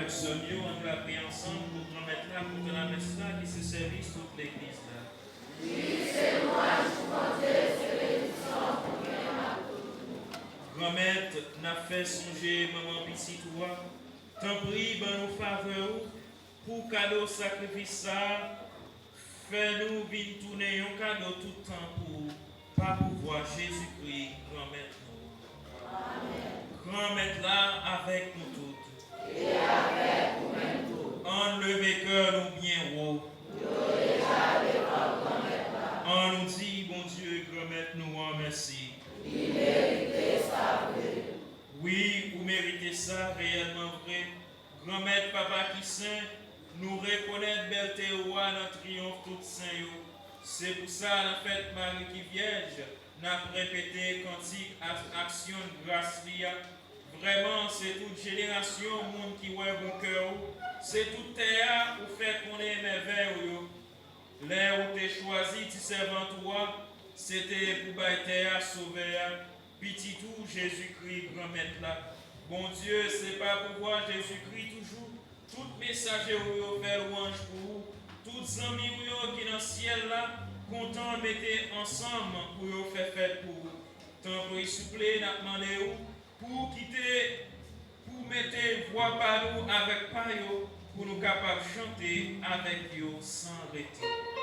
avec ce mieux, on l'a pris ensemble pour remettre là, pour que la messe là, qui se servisse toute l'église là. Oui, c'est moi, je comptais sur l'édition pour Grand-mère n'a fait songer maman Pissi toi. T'en prie, ben nous faveur pour cadeau sacrifice ça. Fais-nous vite tourner un cadeau tout le temps pour pas pouvoir Jésus-Christ, grand-mère nous. Amen. Grand-mère là avec nous toutes. Et avec nous-mêmes tous. Enlevez cœur nous bien haut. Nous déjà devant grand-mère là. On nous dit, bon Dieu, grand-mère nous en merci. Il méritait ça, vrai. Oui, vous méritez ça, réellement vrai. Grand-mère, papa qui saint, nous reconnaître belleté roi dans triomphe tout saint. C'est pour ça, la fête Marie qui Vierge, n'a répété cantique action de grâce lia. Vraiment, c'est toute génération, monde qui voit bon cœur. C'est tout terre pour faire qu'on ait merveille. L'air où t'es choisi, tu servant toi, c'était pour terre sauver. Petit tout Jésus-Christ, grand maître là. Bon Dieu, c'est pas pour voir Jésus-Christ toujours. Tout messager ou faire louange pour vous. Tous amis qui dans le ciel là, content mettez ensemble pour vous faire fête pour vous. Tant pour y soupler, n'a demandé pour quitter, pour mettre voix par nous avec payo, pour nous capables de chanter avec vous sans arrêter.